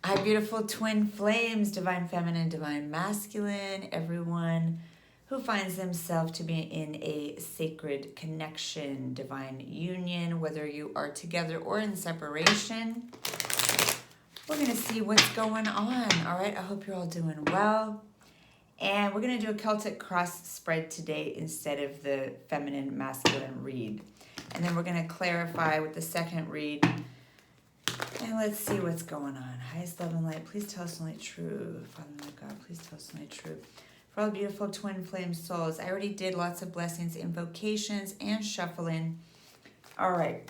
Hi, beautiful twin flames, divine feminine, divine masculine, everyone who finds themselves to be in a sacred connection, divine union, whether you are together or in separation. We're going to see what's going on. All right, I hope you're all doing well. And we're going to do a Celtic cross spread today instead of the feminine masculine read. And then we're going to clarify with the second read. And let's see what's going on. Highest love and light, please tell us only true. Father, my God, please tell us only true. For all the beautiful twin flame souls, I already did lots of blessings, invocations, and shuffling. All right.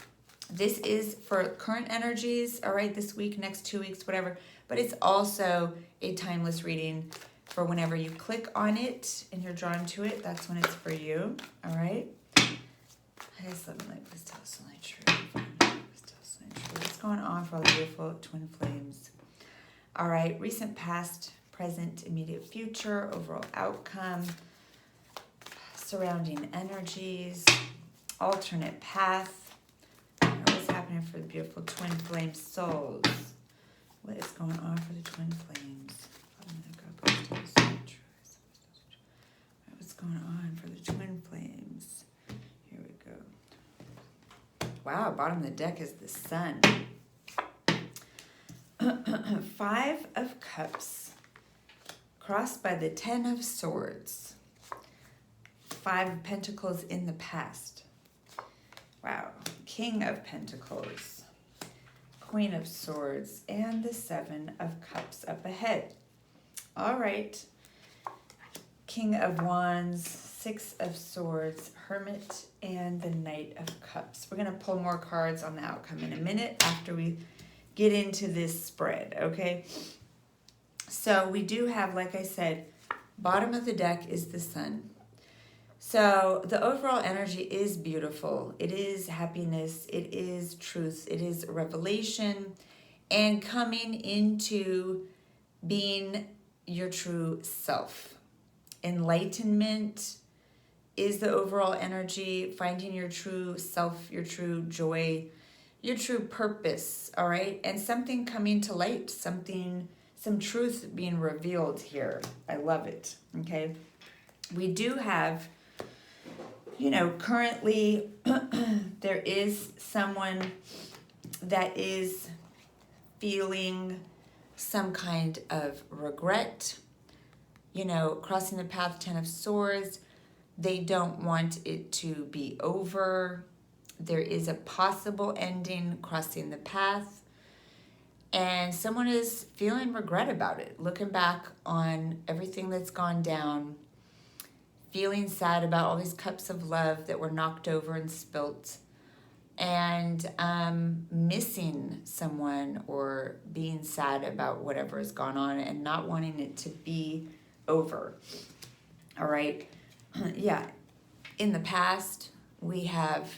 This is for current energies, all right, this week, next 2 weeks, whatever. But it's also a timeless reading for whenever you click on it and you're drawn to it. That's when it's for you, all right? Highest love and light, please tell us only true. What's going on for all the beautiful twin flames? All right, recent past, present, immediate future, overall outcome, surrounding energies, alternate path. What's happening for the beautiful twin flame souls? What is going on for the twin flames? What's going on for the twin flames? Here we go. Wow, bottom of the deck is the sun. 5 of Cups, crossed by the 10 of Swords. 5 of Pentacles in the past. Wow. King of Pentacles, Queen of Swords, and the 7 of Cups up ahead. All right. King of Wands, 6 of Swords, Hermit, and the Knight of Cups. We're going to pull more cards on the outcome in a minute after we get into this spread, okay? So we do have, like I said, bottom of the deck is the sun. So the overall energy is beautiful. It is happiness. It is truth. It is revelation and coming into being your true self. Enlightenment is the overall energy, finding your true self, your true joy, your true purpose, all right? And something coming to light, some truth being revealed here. I love it, okay? We do have, currently there is someone that is feeling some kind of regret, crossing the path, 10 of Swords. They don't want it to be over. There is a possible ending crossing the path. And someone is feeling regret about it, looking back on everything that's gone down, feeling sad about all these cups of love that were knocked over and spilt, and missing someone or being sad about whatever has gone on and not wanting it to be over. All right. Yeah. In the past, we have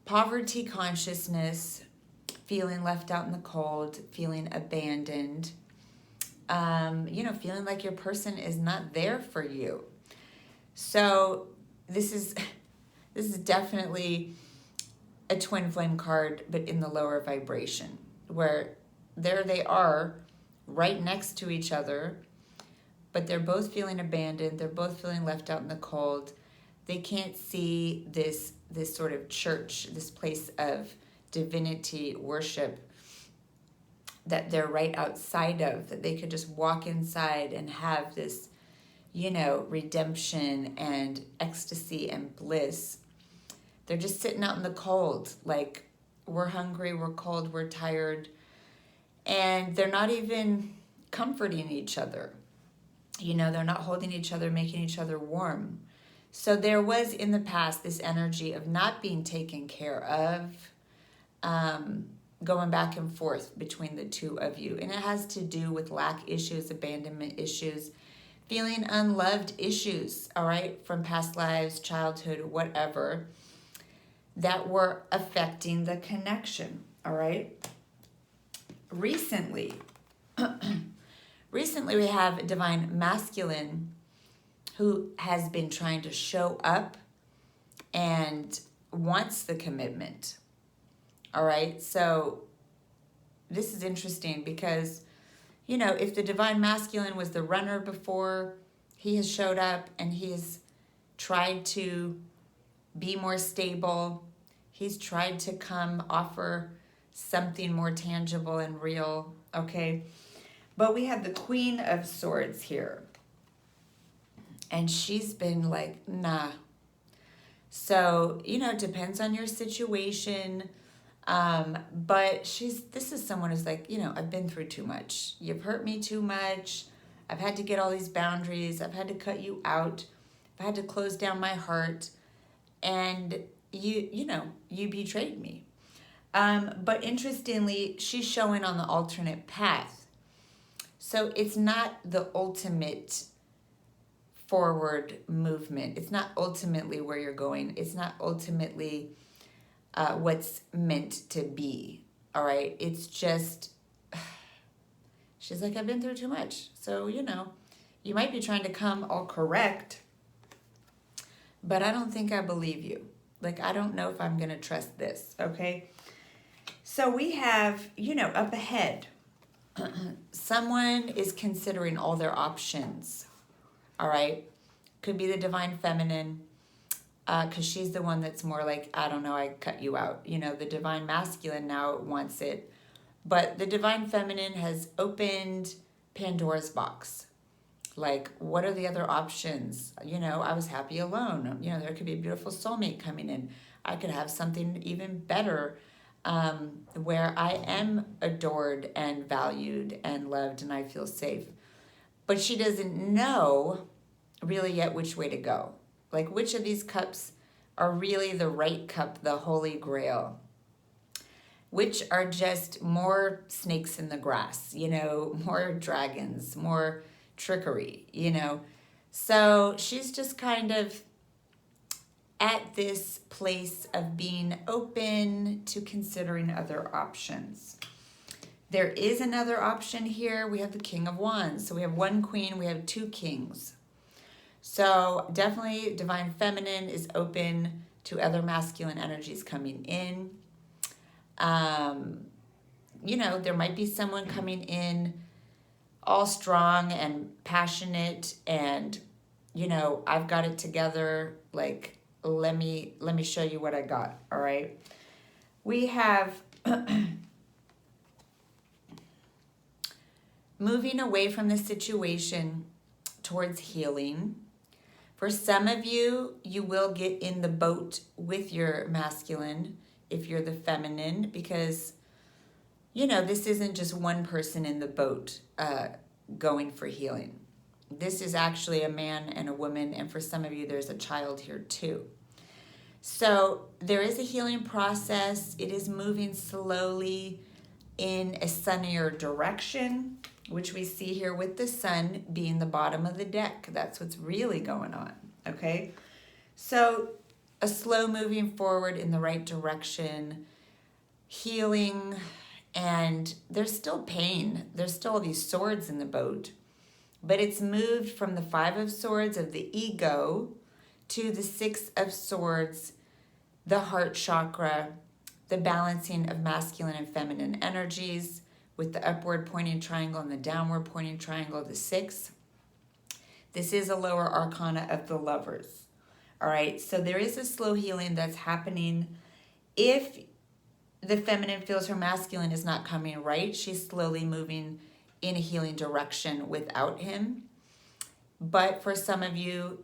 poverty consciousness, feeling left out in the cold, feeling abandoned, feeling like your person is not there for you. So this is definitely a twin flame card, but in the lower vibration, where there they are right next to each other, but they're both feeling abandoned. They're both feeling left out in the cold. They can't see this sort of church, this place of divinity worship that they're right outside of, that they could just walk inside and have this, redemption and ecstasy and bliss. They're just sitting out in the cold, like, we're hungry, we're cold, we're tired, and they're not even comforting each other. They're not holding each other, making each other warm. So there was in the past this energy of not being taken care of, going back and forth between the two of you. And it has to do with lack issues, abandonment issues, feeling unloved issues, all right, from past lives, childhood, whatever, that were affecting the connection, all right? Recently, we have a divine masculine who has been trying to show up and wants the commitment. All right, so this is interesting because, you know, if the divine masculine was the runner before, he has showed up and he has tried to be more stable. He's tried to come offer something more tangible and real, okay? But we have the Queen of Swords here. And she's been like, nah. So, you know, it depends on your situation. But this is someone who's like, you know, I've been through too much. You've hurt me too much. I've had to get all these boundaries. I've had to cut you out. I've had to close down my heart. And you betrayed me. But interestingly, she's showing on the alternate path. So it's not the ultimate forward movement. It's not ultimately where you're going. It's not ultimately what's meant to be. All right. It's just, she's like, I've been through too much. So, you know, you might be trying to come all correct, but I don't think I believe you. Like, I don't know if I'm going to trust this. Okay. So we have, you know, up ahead, someone is considering all their options. All right. Could be the divine feminine, because she's the one that's more like, I don't know, I cut you out. You know, the divine masculine now wants it. But the divine feminine has opened Pandora's box. Like, what are the other options? You know, I was happy alone. You know, there could be a beautiful soulmate coming in. I could have something even better, where I am adored and valued and loved and I feel safe. But she doesn't know really yet which way to go. Like, which of these cups are really the right cup, the holy grail? Which are just more snakes in the grass, you know, more dragons, more trickery, you know? So she's just kind of at this place of being open to considering other options. There is another option here. We have the King of Wands. So we have one queen, we have two kings. So definitely divine feminine is open to other masculine energies coming in. You know, there might be someone coming in all strong and passionate and, you know, I've got it together. Like, let me show you what I got. All right. We have moving away from the situation towards healing. For some of you, you will get in the boat with your masculine if you're the feminine, because, you know, this isn't just one person in the boat going for healing. This is actually a man and a woman, and for some of you, there's a child here too. So there is a healing process. It is moving slowly in a sunnier direction, which we see here with the sun being the bottom of the deck. That's what's really going on, okay? So a slow moving forward in the right direction, healing, and there's still pain. There's still these swords in the boat, but it's moved from the Five of Swords of the ego to the Six of Swords, the heart chakra, the balancing of masculine and feminine energies, with the upward pointing triangle and the downward pointing triangle, the six. This is a lower arcana of the Lovers. All right, so there is a slow healing that's happening. If the feminine feels her masculine is not coming right, she's slowly moving in a healing direction without him. But for some of you,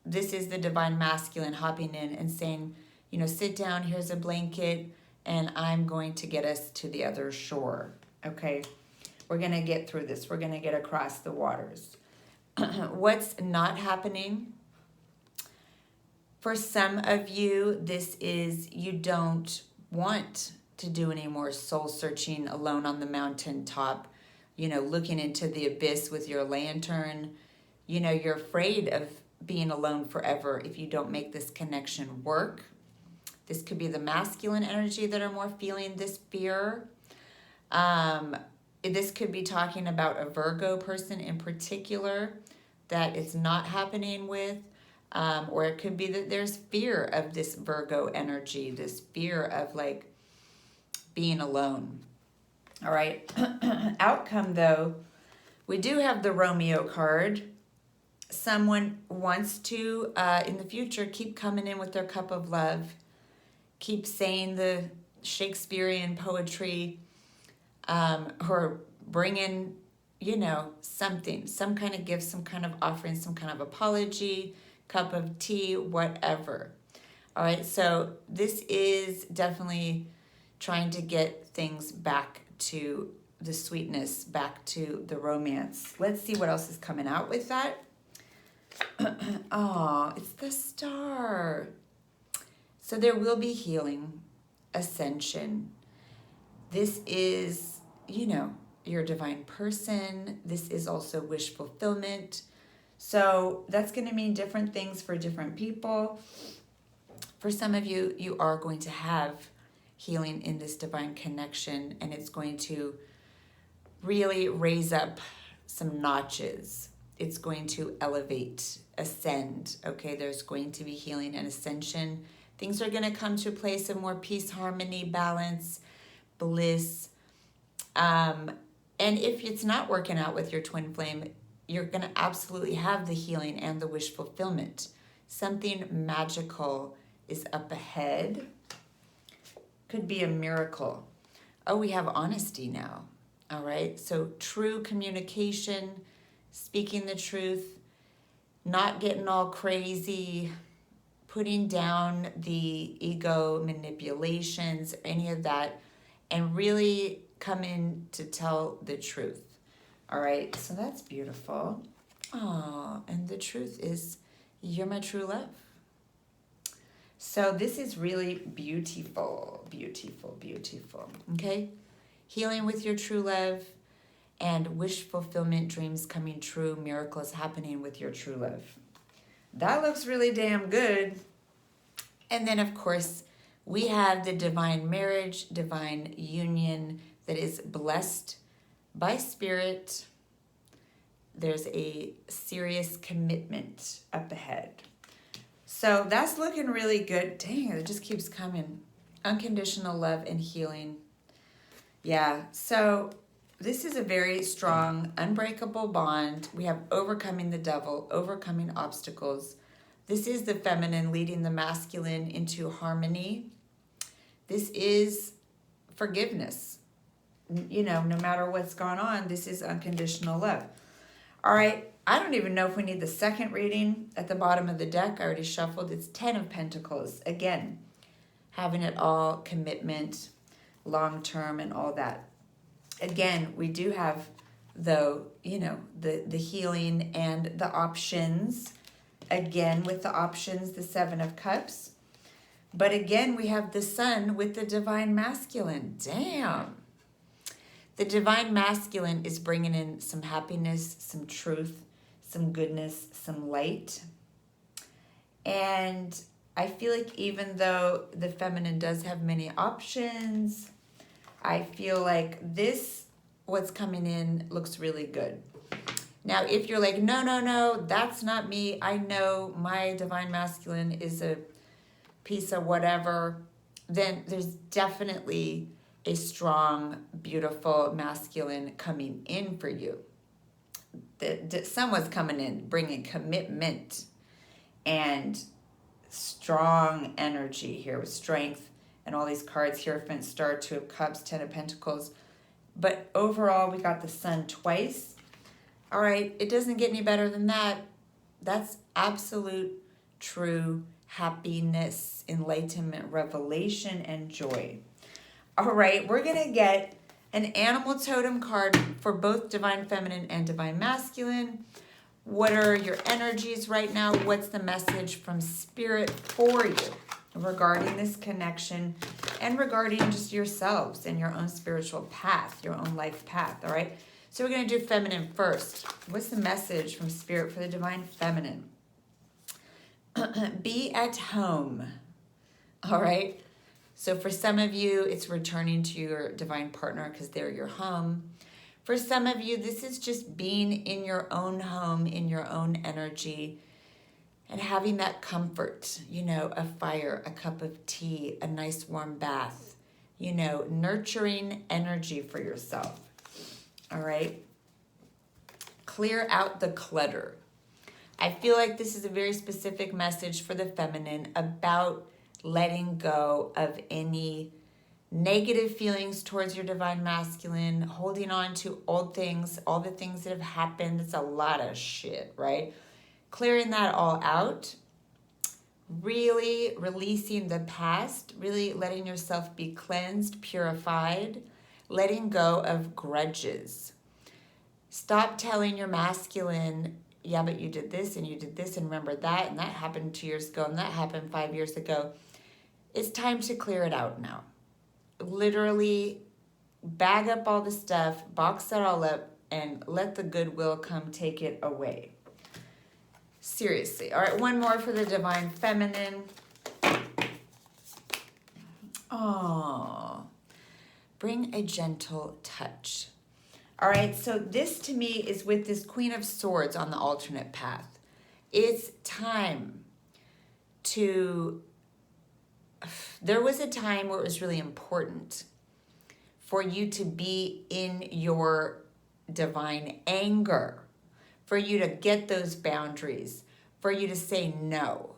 this is the divine masculine hopping in and saying, you know, sit down, here's a blanket, and I'm going to get us to the other shore. Okay, we're going to get through this. We're going to get across the waters. What's not happening? For some of you, this is you don't want to do any more soul searching alone on the mountaintop, you know, looking into the abyss with your lantern. You know, you're afraid of being alone forever if you don't make this connection work. This could be the masculine energy that are more feeling this fear. This could be talking about a Virgo person in particular that it's not happening with, or it could be that there's fear of this Virgo energy, this fear of like being alone. All right. Outcome, though, we do have the Romeo card. Someone wants to, in the future, keep coming in with their cup of love, keep saying the Shakespearean poetry, or bring in, something, some kind of gift, some kind of offering, some kind of apology, cup of tea, whatever. All right, so this is definitely trying to get things back to the sweetness, back to the romance. Let's see what else is coming out with that. Oh, it's the Star. So there will be healing, ascension. This is, your divine person. This is also wish fulfillment. So that's going to mean different things for different people. For some of you, you are going to have healing in this divine connection, and it's going to really raise up some notches. It's going to elevate, ascend. Okay, there's going to be healing and ascension. Things are going to come to a place of more peace, harmony, balance, bliss. And if it's not working out with your twin flame, you're going to absolutely have the healing and the wish fulfillment. Something magical is up ahead. Could be a miracle. Oh, we have honesty now. All right. So true communication, speaking the truth, not getting all crazy, putting down the ego manipulations, any of that, and really come in to tell the truth. All right. So that's beautiful. Oh, and the truth is, you're my true love. So this is really beautiful, beautiful, beautiful. Okay? Healing with your true love and wish fulfillment, dreams coming true, miracles happening with your true love. That looks really damn good. And then, of course, we have the divine marriage, divine union that is blessed by spirit. There's a serious commitment up ahead. So that's looking really good. Dang, it just keeps coming. Unconditional love and healing. Yeah, so this is a very strong, unbreakable bond. We have overcoming the devil, overcoming obstacles. This is the feminine leading the masculine into harmony. This is forgiveness. No matter what's gone on, this is unconditional love. All right, I don't even know if we need the second reading at the bottom of the deck. I already shuffled. It's 10 of Pentacles. Again, having it all, commitment, long-term, and all that. Again, we do have, though, the healing and the options. Again, with the options, the 7 of Cups. But again, we have the Sun with the divine masculine. Damn. The divine masculine is bringing in some happiness, some truth, some goodness, some light. And I feel like even though the feminine does have many options, I feel like what's coming in looks really good. Now, if you're like, no, that's not me. I know my divine masculine is a piece of whatever, then there's definitely a strong, beautiful masculine coming in for you. Someone's coming in, bringing commitment and strong energy here with strength and all these cards, Hierophant, Star, 2 of Cups, 10 of Pentacles. But overall, we got the Sun twice. All right, it doesn't get any better than that. That's absolute, true happiness, enlightenment, revelation, and joy. All right, we're going to get an animal totem card for both divine feminine and divine masculine. What are your energies right now? What's the message from spirit for you regarding this connection and regarding just yourselves and your own spiritual path, your own life path, all right? So we're going to do feminine first. What's the message from spirit for the divine feminine? Be at home, all right? So for some of you, it's returning to your divine partner because they're your home. For some of you, this is just being in your own home, in your own energy, and having that comfort, a fire, a cup of tea, a nice warm bath, nurturing energy for yourself. All right? Clear out the clutter. I feel like this is a very specific message for the feminine about letting go of any negative feelings towards your divine masculine, holding on to old things, all the things that have happened. It's a lot of shit, right? Clearing that all out, really releasing the past, really letting yourself be cleansed, purified, letting go of grudges. Stop telling your masculine, yeah, but you did this and you did this and remember that and that happened 2 years ago and that happened 5 years ago. It's time to clear it out now. Literally bag up all the stuff, box it all up, and let the goodwill come take it away. Seriously. All right, one more for the divine feminine. Oh, bring a gentle touch. All right, so this to me is with this Queen of Swords on the alternate path. It's time to... There was a time where it was really important for you to be in your divine anger, for you to get those boundaries, for you to say no,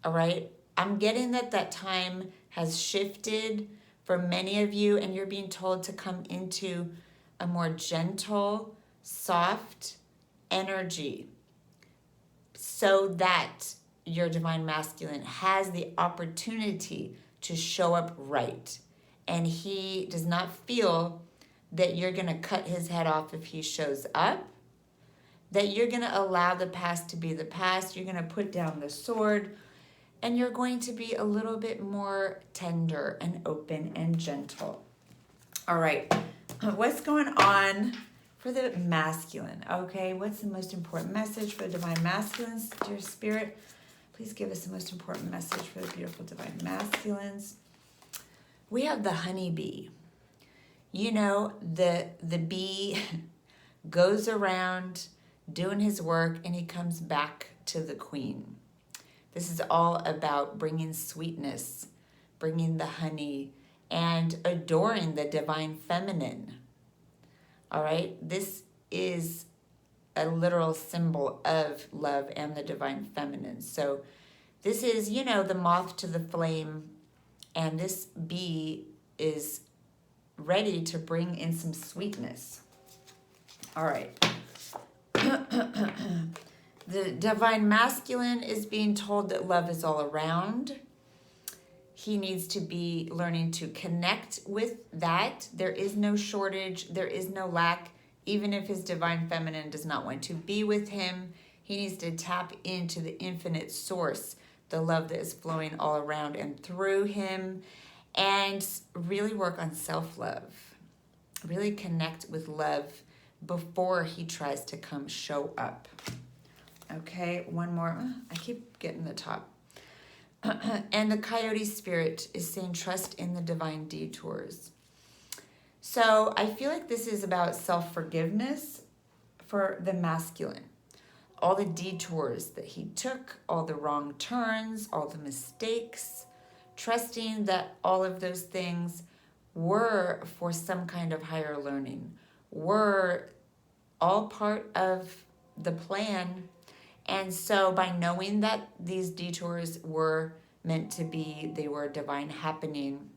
all right? I'm getting that time has shifted for many of you, and you're being told to come into a more gentle, soft energy so that your divine masculine has the opportunity to show up right. And he does not feel that you're going to cut his head off if he shows up, that you're going to allow the past to be the past, you're going to put down the sword, and you're going to be a little bit more tender and open and gentle. All right, what's going on for the masculine? Okay, what's the most important message for the divine masculines, dear spirit? Please give us the most important message for the beautiful divine masculines. We have the honeybee. The bee goes around doing his work and he comes back to the queen. This is all about bringing sweetness, bringing the honey, and adoring the divine feminine. All right? This is a literal symbol of love and the divine feminine. So this is, the moth to the flame, and this bee is ready to bring in some sweetness. All right. The divine masculine is being told that love is all around. He needs to be learning to connect with that. There is no shortage. There is no lack. Even if his divine feminine does not want to be with him, he needs to tap into the infinite source, the love that is flowing all around and through him, and really work on self-love. Really connect with love before he tries to come show up. Okay, one more. I keep getting the top. And the coyote spirit is saying trust in the divine detours. So I feel like this is about self-forgiveness for the masculine. All the detours that he took, all the wrong turns, all the mistakes, trusting that all of those things were for some kind of higher learning, were all part of the plan. And so by knowing that these detours were meant to be, they were a divine happening,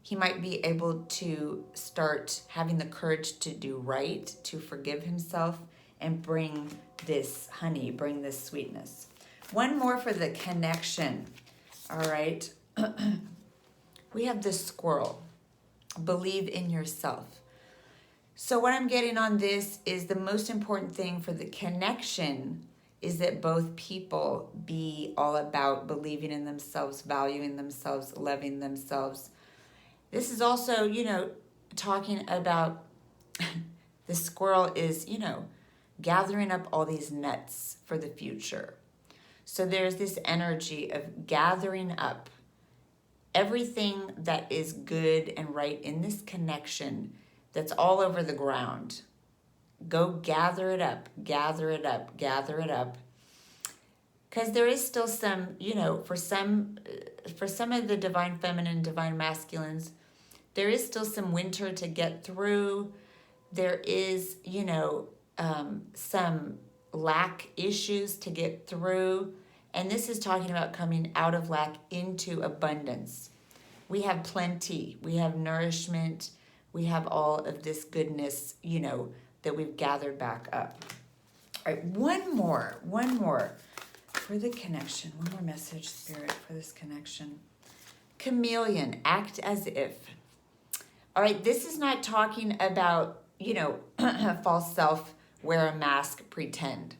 he might be able to start having the courage to do right, to forgive himself, and bring this honey, bring this sweetness. One more for the connection. All right. We have the squirrel. Believe in yourself. So what I'm getting on this is the most important thing for the connection is that both people be all about believing in themselves, valuing themselves, loving themselves. This is also, talking about the squirrel is, gathering up all these nuts for the future. So there's this energy of gathering up everything that is good and right in this connection that's all over the ground. Go gather it up, gather it up, gather it up. Because there is still some, for some of the divine feminine, divine masculines, There is still some winter to get through. There is, some lack issues to get through. And this is talking about coming out of lack into abundance. We have plenty. We have nourishment. We have all of this goodness, that we've gathered back up. All right, one more for the connection. One more message, Spirit, for this connection. Chameleon, act as if. All right, this is not talking about, false self, wear a mask, pretend.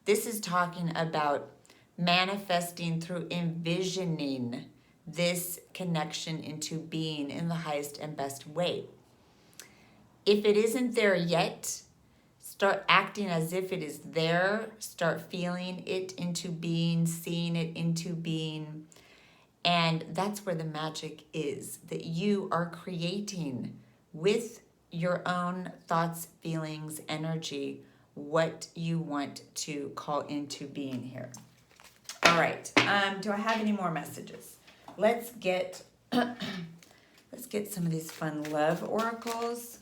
This is talking about manifesting through envisioning this connection into being in the highest and best way. If it isn't there yet, start acting as if it is there. Start feeling it into being, seeing it into being. And that's where the magic is, that you are creating with your own thoughts, feelings, energy, what you want to call into being here. All right. Do I have any more messages? Let's get some of these fun love oracles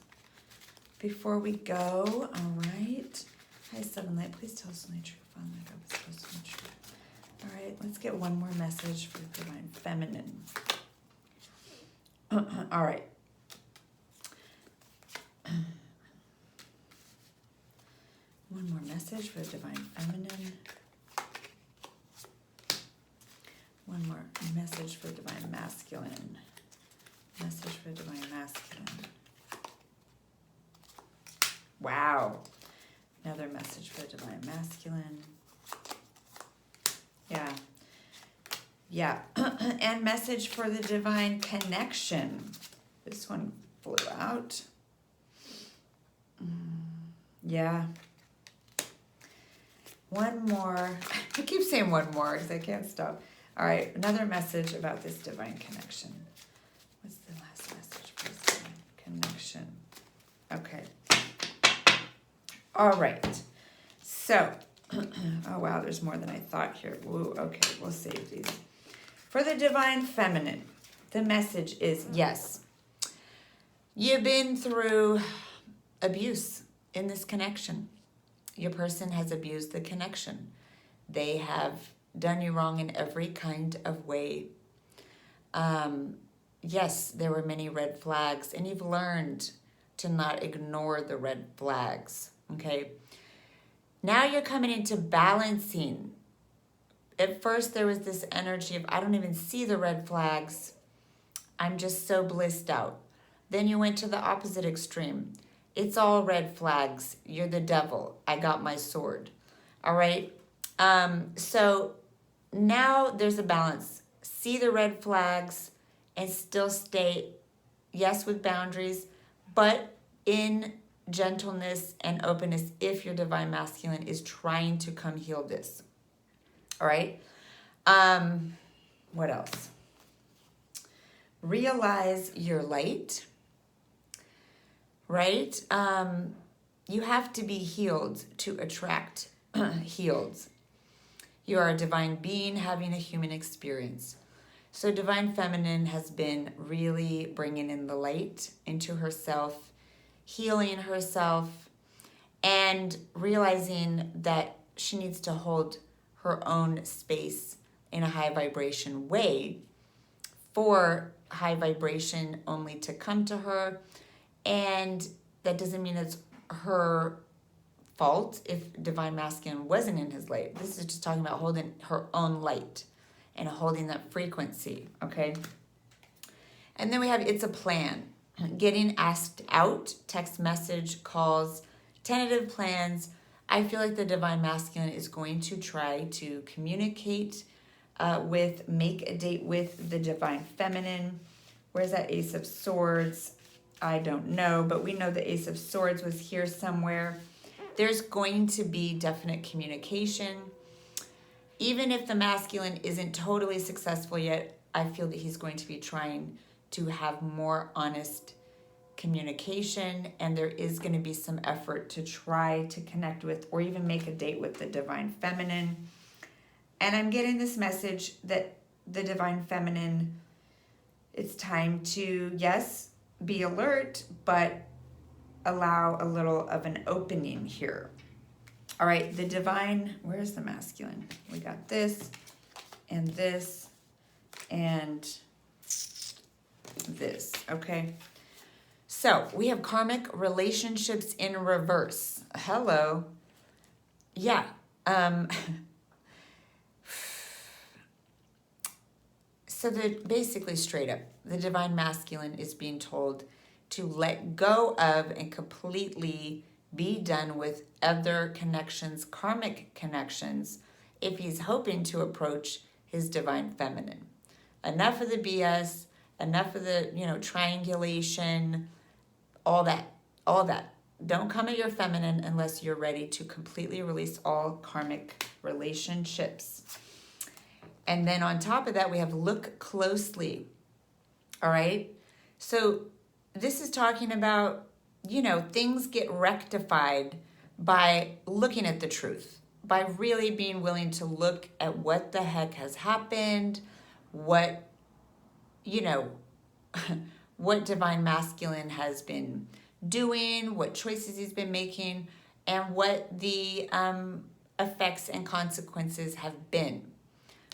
before we go. All right. Hi, Seven Light. Please tell us only true fun like I was supposed to be true. All right. Let's get one more message for the Divine Feminine. All right. One more message for the Divine Feminine. One more message for Divine Masculine. Message for Divine Masculine. Wow. Another message for Divine Masculine. Yeah. And message for the Divine Connection. This one flew out. Yeah. One more. I keep saying one more because I can't stop. All right, another message about this divine connection. What's the last message for this divine connection? Okay. All right. So, oh wow, there's more than I thought here. Woo, okay, we'll save these. For the divine feminine, the message is yes. You've been through abuse in this connection. Your person has abused the connection. They have done you wrong in every kind of way. Yes, there were many red flags, and you've learned to not ignore the red flags, okay? Now you're coming into balancing. At first, there was this energy of, I don't even see the red flags. I'm just so blissed out. Then you went to the opposite extreme. It's all red flags. You're the devil. I got my sword. All right? So now there's a balance. See the red flags and still stay, yes, with boundaries, but in gentleness and openness if your divine masculine is trying to come heal this. All right? What else? Realize your light, right? You have to be healed to attract healed. You are a divine being having a human experience. So divine feminine has been really bringing in the light into herself, healing herself, and realizing that she needs to hold her own space in a high vibration way for high vibration only to come to her. And that doesn't mean it's her fault if divine masculine wasn't in his light. This is just talking about holding her own light and holding that frequency, okay? And then we have it's a plan. Getting asked out, text message, calls, tentative plans. I feel like the divine masculine is going to try to communicate make a date with the divine feminine. Where's that Ace of Swords? I don't know, but we know the Ace of Swords was here somewhere. There's going to be definite communication. Even if the masculine isn't totally successful yet, I feel that he's going to be trying to have more honest communication, and there is going to be some effort to try to connect with or even make a date with the divine feminine. And I'm getting this message that the divine feminine, it's time to, yes, be alert, but allow a little of an opening here. All right, the divine, where's the masculine? We got this and this and this, okay? So we have karmic relationships in reverse. Hello. Yeah. So basically straight up, the divine masculine is being told to let go of and completely be done with other connections, karmic connections, if he's hoping to approach his divine feminine. Enough of the BS, enough of the, triangulation, all that. Don't come at your feminine unless you're ready to completely release all karmic relationships. And then on top of that, we have look closely. All right? So this is talking about, things get rectified by looking at the truth, by really being willing to look at what the heck has happened, what what divine masculine has been doing, what choices he's been making, and what the effects and consequences have been.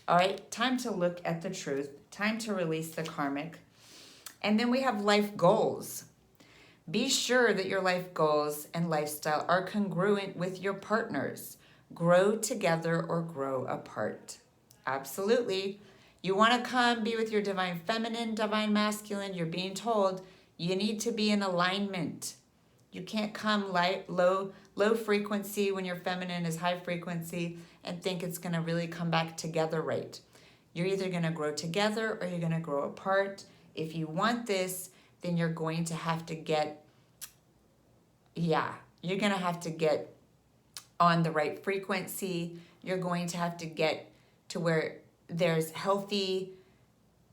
All right, time to look at the truth, time to release the karmic. And then we have life goals. Be sure that your life goals and lifestyle are congruent with your partners. Grow together or grow apart. Absolutely. You want to come be with your divine feminine, divine masculine. You're being told you need to be in alignment. You can't come low frequency when your feminine is high frequency and think it's going to really come back together right. You're either going to grow together or you're going to grow apart. If you want this, then you're going to have to get on the right frequency. You're going to have to get to where there's healthy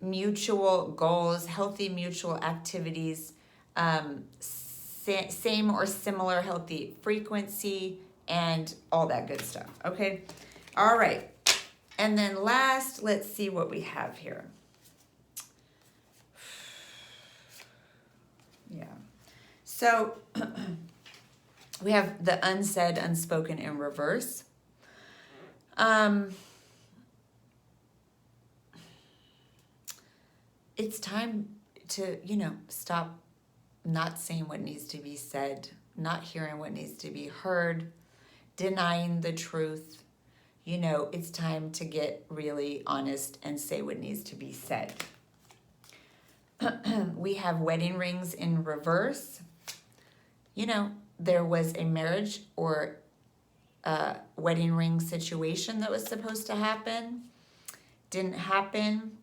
mutual goals, healthy mutual activities, same or similar healthy frequency, and all that good stuff. Okay? All right. And then last, let's see what we have here. Yeah. So we have the unsaid, unspoken in reverse. It's time to, stop not saying what needs to be said, not hearing what needs to be heard, denying the truth. It's time to get really honest and say what needs to be said. We have wedding rings in reverse. There was a marriage or a wedding ring situation that was supposed to happen. Didn't happen.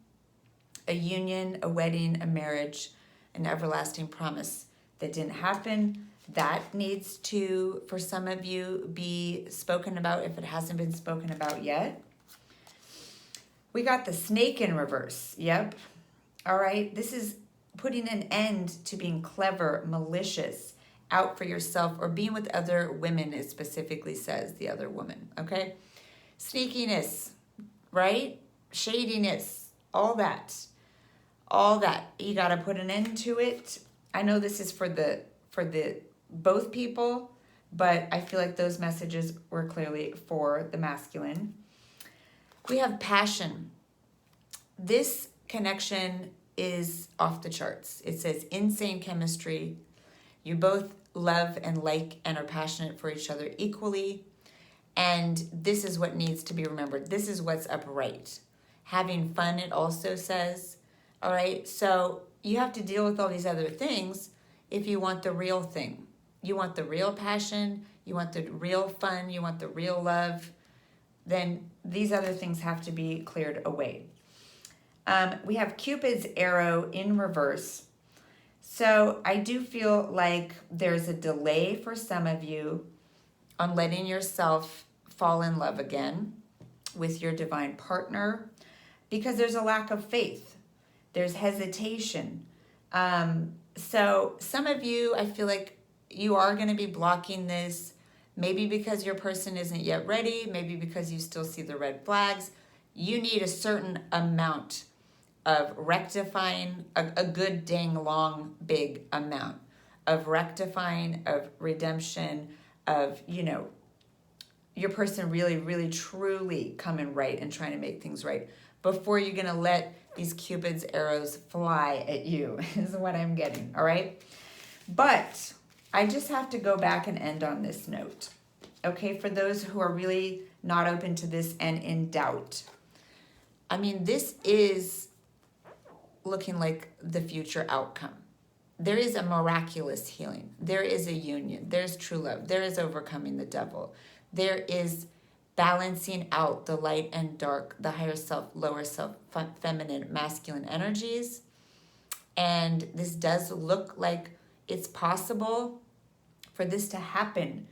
A union, a wedding, a marriage, an everlasting promise that didn't happen. That needs to, for some of you, be spoken about if it hasn't been spoken about yet. We got the snake in reverse. Yep. All right. This is putting an end to being clever, malicious, out for yourself, or being with other women, it specifically says, the other woman. Okay. Sneakiness, right? Shadiness, all that. You got to put an end to it. I know this is for the both people, but I feel like those messages were clearly for the masculine. We have passion. This connection is off the charts. It says insane chemistry. You both love and like and are passionate for each other equally. And this is what needs to be remembered. This is what's upright. Having fun, it also says. All right, so you have to deal with all these other things if you want the real thing. You want the real passion, you want the real fun, you want the real love, then these other things have to be cleared away. We have Cupid's arrow in reverse. So I do feel like there's a delay for some of you on letting yourself fall in love again with your divine partner because there's a lack of faith. There's hesitation. So some of you, I feel like you are going to be blocking this, maybe because your person isn't yet ready, maybe because you still see the red flags. You need a certain amount of rectifying a good dang long big amount of rectifying, of redemption, of, you know, your person really, really, truly coming right and trying to make things right before you're going to let these Cupid's arrows fly at you is what I'm getting, all right? But I just have to go back and end on this note, okay? For those who are really not open to this and in doubt. I mean, this is looking like the future outcome. There is a miraculous healing. There is a union. There's true love. There is overcoming the devil. There is balancing out the light and dark, the higher self, lower self, feminine, masculine energies. And this does look like it's possible for this to happen,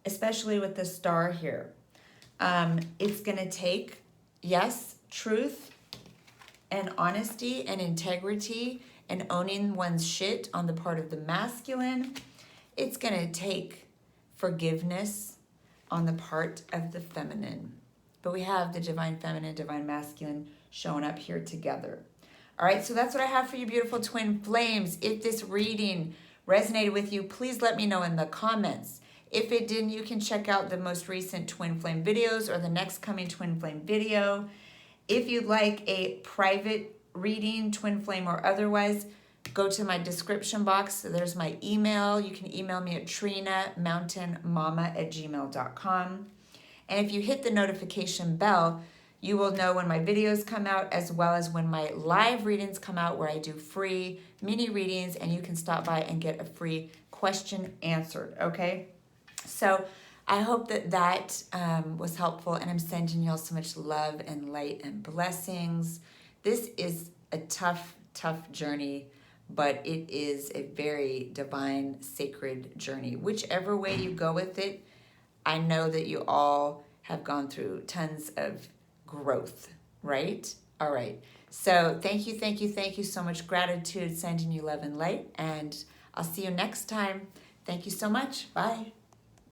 especially with the star here. It's going to take, yes, truth and honesty and integrity and owning one's shit on the part of the masculine. It's going to take forgiveness on the part of the feminine. But we have the divine feminine, divine masculine showing up here together. All right, so that's what I have for you, beautiful twin flames. If this reading resonated with you, please let me know in the comments. If it didn't, you can check out the most recent twin flame videos or the next coming twin flame video. If you'd like a private reading, twin flame or otherwise, go to my description box. There's my email. You can email me at trinamountainmama@gmail.com. And if you hit the notification bell, you will know when my videos come out as well as when my live readings come out where I do free mini readings and you can stop by and get a free question answered, okay? So I hope that was helpful, and I'm sending y'all so much love and light and blessings. This is a tough, tough journey, but it is a very divine, sacred journey. Whichever way you go with it, I know that you all have gone through tons of growth, right? All right. So thank you, thank you, thank you so much. Gratitude, sending you love and light, and I'll see you next time. Thank you so much. Bye.